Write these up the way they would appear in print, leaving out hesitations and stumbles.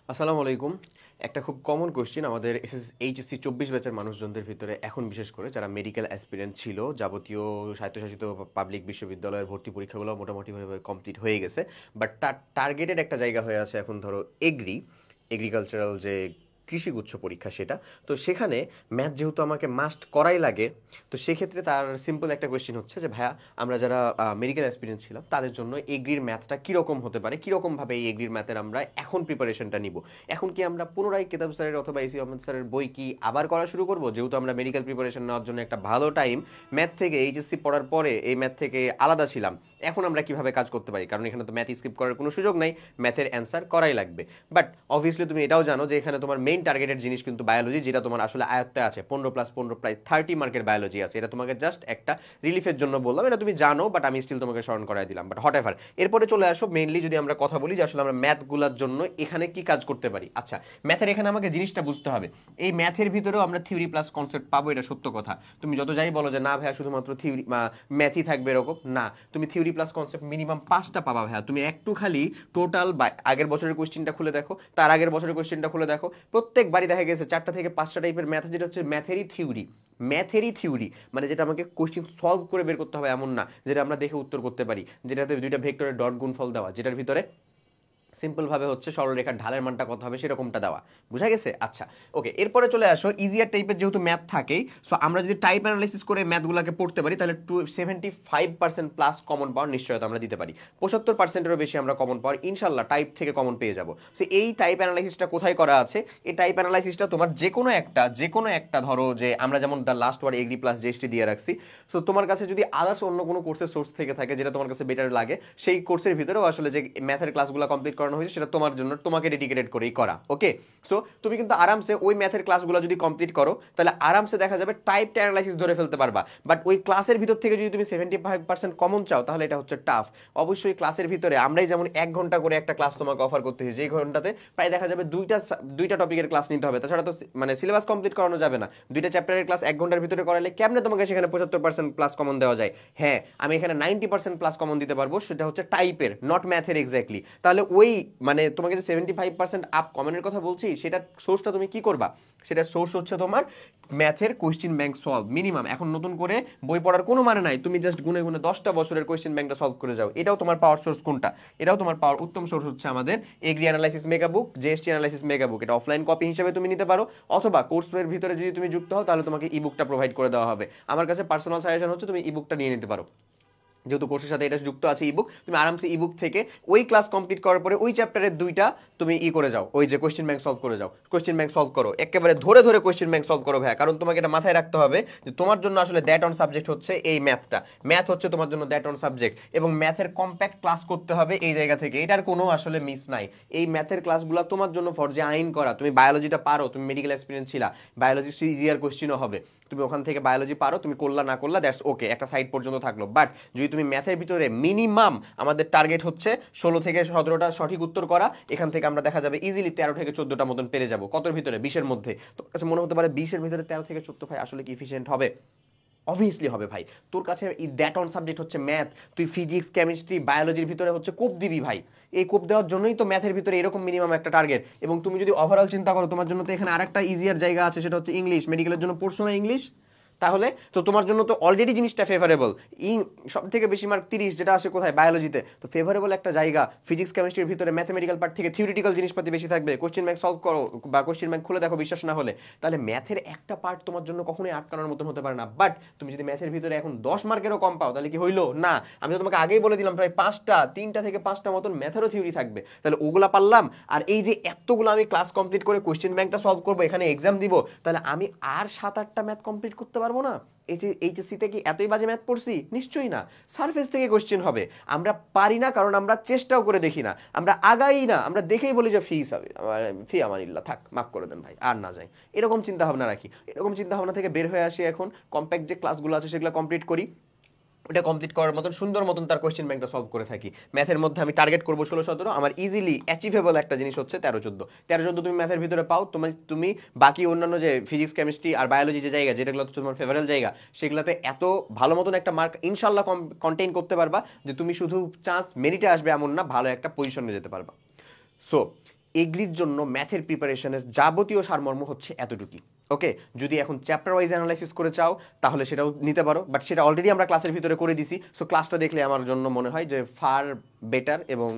আসসালামু আলাইকুম। একটা খুব কমন কোয়েশ্চেন আমাদের এইচএসসি 24 ব্যাচের মানুষজনদের ভিতরে এখন বিশেষ করে যারা মেডিকেল অ্যাসপিরেন্ট ছিল, যাবতীয় স্বায়ত্তশাসিত পাবলিক বিশ্ববিদ্যালয়ের ভর্তি পরীক্ষাগুলো মোটামুটিভাবে কমপ্লিট হয়ে গেছে। বাট তার টার্গেটেড একটা জায়গা হয়ে আছে এখন ধরো এগ্রিকালচারাল যে কৃষিগুচ্ছ পরীক্ষা সেটা। তো সেখানে ম্যাথ যেহেতু আমাকে মাস্ট করাই লাগে, তো সেক্ষেত্রে তার সিম্পল একটা কোয়েশ্চেন হচ্ছে যে ভাইয়া আমরা যারা মেডিকেল অ্যাসপিরেন্ট ছিলাম তাদের জন্য এগ্রির ম্যাথটা কীরকম হতে পারে, কীরকমভাবে এই এগ্রির ম্যাথের আমরা এখন প্রিপারেশনটা নিব। এখন কি আমরা পুনরায় কেতাব স্যারের অথবা এসি আহমেদ স্যারের বই কি আবার করা শুরু করব, যেহেতু আমরা মেডিকেল প্রিপারেশন নেওয়ার জন্য একটা ভালো টাইম ম্যাথ থেকে এইচএসসি পড়ার পরে এই ম্যাথ থেকে আলাদা ছিলাম, এখন আমরা কিভাবে কাজ করতে পারি? কারণ এখানে তো ম্যাথ স্কিপ করার কোনো সুযোগ নাই, ম্যাথের অ্যান্সার করাই লাগবে। বাট অবভিয়াসলি তুমি এটাও জানো যে এখানে তোমার মেইন টার্গেটেড জিনিস কিন্তু বায়োলজি, যেটা তোমার আসলে আয়ত্তে আছে। 15+15 প্রায় 30 মার্কের বায়োলজি আছে। এটা তোমাকে জাস্ট একটা রিলিফের জন্য বললাম, এটা তুমি জানো, বাট আমি স্টিল তোমাকে স্মরণ করাই দিলাম। বাট হট এভার, এরপরে চলে আসো মেইনলি যদি আমরা কথা বলি যে আসলে আমরা ম্যাথগুলোর জন্য এখানে কি কাজ করতে পারি। আচ্ছা, ম্যাথের এখানে আমাকে জিনিসটা বুঝতে হবে, এই ম্যাথের ভিতরেও আমরা থিওরি প্লাস কনসেপ্ট পাবো, এটা সত্য কথা। তুমি যত যাই বলো যে না ভাইয়া শুধুমাত্র থিওরি ম্যাথই থাকবে, এরকম না। তুমি থিওরি প্লাস কনসেপ্ট মিনিমাম 5টা পাবা ভাইয়া। তুমি একটু খালি টোটাল আগের বছরের কোয়েশ্চেনটা খুলে দেখো, তার আগের বছরের কোয়েশ্চেনটা খুলে দেখো, প্রত্যেকবারই দেখা গেছে 4টা থেকে 5টা টাইপের ম্যাথ, যেটা হচ্ছে ম্যাথেরই থিওরি, মানে যেটা আমাকে কোশ্চেন সলভ করে বের করতে হবে এমন না, যেটা আমরা দেখে উত্তর করতে পারি, যেটাতে দুইটা ভেক্টরের ডট গুণফল দেওয়া, যেটার ভিতরে সিম্পলভাবে হচ্ছে সরলরেখার ঢালের মানটা কত হবে সেরকমটা দেওয়া। বুঝা গেছে? আচ্ছা, ওকে, এরপরে চলে আসো ইজিয়ার টাইপের যেহেতু ম্যাথ থাকেই, সো আমরা যদি টাইপ অ্যানালাইসিস করে ম্যাথগুলোকে পড়তে পারি তাহলে 75% প্লাস কমন পাওয়ার নিশ্চয়তা আমরা দিতে পারি। 75%-এরও বেশি আমরা কমন পাওয়ার ইনশাল্লাহ টাইপ থেকে কমন পেয়ে যাবো। সো এই টাইপ অ্যানালাইসিসটা কোথায় করা আছে? এই টাইপ অ্যানালাইসিসটা তোমার যে কোনো একটা ধরো যে আমরা যেমন the last word agri plus GST দিয়ে রাখছি, সো তোমার কাছে যদি আদার্স অন্য কোনো কোর্সের সোর্স থেকে থাকে যেটা তোমার কাছে বেটার লাগে, সেই কোর্সের ভিতরেও আসলে যে ম্যাথের ক্লাসগুলো কমপ্লিট করানো হয়েছে সেটা তোমার জন্য তোমাকে ডেডিকেটেড করেই করা। ওকে, সো তুমি কিন্তু আরামসে ওই ম্যাথের ক্লাসগুলো যদি কমপ্লিট করো তাহলে আরামসে দেখা যাবে টাইপটা অ্যানালাইসিস ধরে ফেলতে পারবা। বাট ওই ক্লাসের ভিতর থেকে যদি তুমি 75% কমন চাও তাহলে এটা হচ্ছে টাফ। অবশ্যই ক্লাসের ভিতরে আমরাই যেমন 1 ঘন্টা করে একটা ক্লাস তোমাকে অফার করতেছি, যেই ঘন্টাতে প্রায় দেখা যাবে দুইটা টপিকের ক্লাস নিতে হবে, তাছাড়া তো মানে সিলেবাস কমপ্লিট করানো যাবে না। দুইটা চ্যাপ্টারের ক্লাস 1 ঘন্টার ভিতরে করালে কেমনে তোমাকে সেখানে 75% প্লাস কমন দেওয়া যায়? হ্যাঁ, আমি এখানে 90% প্লাস কমন দিতে পারবো, সেটা হচ্ছে টাইপের, নট ম্যাথের এক্স্যাক্টলি। তাহলে ওই মানে তোমাকে যে 75% আপ কমনের কথা বলছি, সেটার সোর্সটা তুমি কি করবা? সেটার সোর্স হচ্ছে তোমার ম্যাথের কোয়েশ্চেন ব্যাংক সলভ। মিনিমাম এখন নতুন করে বই পড়ার কোনো মানে নাই, তুমি জাস্ট গুনে গুনে 10টা বছরের কোয়েশ্চেন ব্যাংকটা সলভ করে যাও। এটাও তোমার পাওয়ার সোর্স কোনটা? এটাও তোমার পাওয়ার উত্তম সোর্স হচ্ছে আমাদের agri analysis mega book, GST analysis mega book. এটা অফলাইন কপি হিসেবে তুমি নিতে পারো, অথবা কোর্সের ভিতরে যদি তুমি যুক্ত হও তাহলে তোমাকে ই বুকটা প্রোভাইড করে দেওয়া হবে। আমার কাছে পার্সোনাল সাজেশন হচ্ছে তুমি ই বুকটা নিয়ে নিতে পারো, যেহেতু কোর্সের সাথে এটা যুক্ত আছে ইবুক। তুমি আরামসে ইবুক থেকে ওই ক্লাস কমপ্লিট করার পরে ওই চ্যাপ্টারের দুইটা তুমি করে যাও, ওই যে কোয়েশ্চেন ব্যাংক সলভ করে যাও, কোয়েশ্চেন ব্যাংক সলভ করো, একেবারে ধরে ধরে কোয়েশ্চেন ব্যাংক সলভ করো ভাইয়া। কারণ তোমাকে এটা মাথায় রাখতে হবে যে তোমার জন্য আসলে দ্যাট অন সাবজেক্ট হচ্ছে এই ম্যাথটা, ম্যাথ হচ্ছে তোমার জন্য দ্যাট অন সাবজেক্ট, এবং ম্যাথের কম্প্যাক্ট ক্লাস করতে হবে এই জায়গা থেকে, এটার কোনো আসলে মিস নাই। এই ম্যাথের ক্লাসগুলো তোমার জন্য ফরজে আইন করা। তুমি বায়োলজিটা পারো, তুমি মেডিকেল এক্সপিরিয়েন্স ছিলা, বায়োলজি ইজিয়ার কোয়েশ্চেনও হবে, তুমি ওখান থেকে বায়োলজি পারো, তুমি করলা না করলা দ্যাটস ওকে, একটা সাইড পর্যন্ত থাকলো। বাট যদি তুমি ম্যাথের ভিতরে মিনিমাম আমাদের টার্গেট হচ্ছে 16 থেকে 17টা সঠিক উত্তর করা, এখান থেকে আমরা দেখা যাবে ইজিলি 13 থেকে 14টা মতন পেরে যাবো। কতর ভিতরে? 20-এর মধ্যে। তো কাছে মনে হতে পারে 20-এর ভিতরে 13 থেকে 14 ভাই আসলে কি ইফিসিয়েন্ট হবে? অবভিয়াসলি হবে ভাই। তোর কাছে দ্যাট অন সাবজেক্ট হচ্ছে ম্যাথ, তুই ফিজিক্স কেমিস্ট্রি বায়োলজির ভিতরে হচ্ছে কোপ দিবি ভাই। এই কোপ দেওয়ার জন্যই তো ম্যাথের ভিতরে এরকম মিনিমাম একটা টার্গেট। এবং তুমি যদি ওভারঅল চিন্তা করো, তোমার জন্য তো এখানে আরেকটা ইজিয়ার জায়গা আছে, সেটা হচ্ছে ইংলিশ। মেডিকেলের জন্য পড়ছো না ইংলিশ? তাহলে তো তোমার জন্য তো অলরেডি জিনিসটা ফেভারেবল। সব থেকে বেশি মার্ক 30, যেটা আসে কোথায়? বায়োলজিতে। তো ফেভারেবল একটা জায়গা। ফিজিক্স কেমিস্ট্রির ভিতরে ম্যাথমেটিক্যাল পার্ট থেকে থিওরিটিক্যাল জিনিসপাতি বেশি থাকবে। কোশ্চেন ব্যাংক সলভ করো বা কোশ্চেন ব্যাংক খুলে দেখো, বিশ্বাস না হলে। তাহলে ম্যাথের একটা পার্ট তোমার জন্য কখনোই আটকানোর মতন হতে পারে না। বাট তুমি যদি ম্যাথের ভিতরে এখন 10 মার্কেরও কম পাও তাহলে কি হইলো? না। আমি তো তোমাকে আগেই বলে দিলাম প্রায় 3টা থেকে 5টা মতন ম্যাথেরও থিওরি থাকবে। তাহলে ওগুলা পারলাম, আর এই যে এতগুলো আমি ক্লাস কমপ্লিট করে কোশ্চেন ব্যাংকটা সলভ করবো, এখানে এক্সাম দিব, তাহলে আমি আর 7-8টা ম্যাথ কমপ্লিট করতে পারবো না? এইচএসসিতে কি এতই বাজে ম্যাথ পড়ছি? নিশ্চয়ই না। সারফেস থেকে কোশ্চেন হবে। আমরা পারি না কারণ আমরা চেষ্টাও করে দেখি না, আমরা আগাই না, আমরা দেখেই বলি যে ফিস হবে, ফি আমানিল্লাহ, থাক মাফ করে দেন ভাই, আর না যাই, এরকম চিন্তা ভাবনা রাখি। এরকম চিন্তা ভাবনা থেকে বের হয়ে আসি, এখন কম্প্যাক্ট যে ক্লাসগুলো আছে সেগুলো কমপ্লিট করি, ওটা কমপ্লিট করার মতন সুন্দর মতন তার কোশ্চেন ব্যাংকটা সলভ করে থাকি। ম্যাথের মধ্যে আমি টার্গেট করবো 16-17, আমার ইজিলি অ্যাচিভেবল একটা জিনিস হচ্ছে 13-14। 13-14 তুমি ম্যাথের ভিতরে পাও, তুমি বাকি অন্যান্য যে ফিজিক্স কেমিস্ট্রি আর বায়োলজি যে জায়গা, যেগুলো তোমার ফেভারেল জায়গা, সেগুলোতে এত ভালো মতন একটা মার্ক ইনশাল্লাহ কন্টেইন করতে পারবা যে তুমি শুধু চান্স মেরিটে আসবে এমন না, ভালো একটা পজিশনে যেতে পারবা। সো এগ্রির জন্য ম্যাথের প্রিপারেশনের যাবতীয় সারমর্ম হচ্ছে এতটুকুই। ওকে, যদি এখন চ্যাপ্টার ওয়াইজ অ্যানালাইসিস করে চাও তাহলে সেটাও নিতে পারো, বাট সেটা অলরেডি আমরা ক্লাসের ভিতরে করে দিছি। সো ক্লাসটা দেখলে আমার জন্য মনে হয় যে ফার বেটার এবং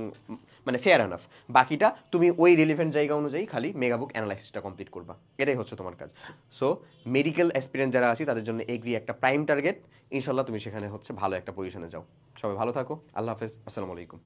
মানে ফেয়ার এনাফ। বাকিটা তুমি ওই রিলিভেন্ট জায়গা অনুযায়ী খালি মেগাবুক অ্যানালাইসিসটা কমপ্লিট করবা, এটাই হচ্ছে তোমার কাজ। সো মেডিকেল অ্যাসপিরেন্ট যারা আছি তাদের জন্য এগ্রি একটা প্রাইম টার্গেট। ইনশাল্লাহ তুমি সেখানে হচ্ছে ভালো একটা পজিশনে যাও। সবাই ভালো থাকো, আল্লাহ হাফেজ, আসসালামু আলাইকুম।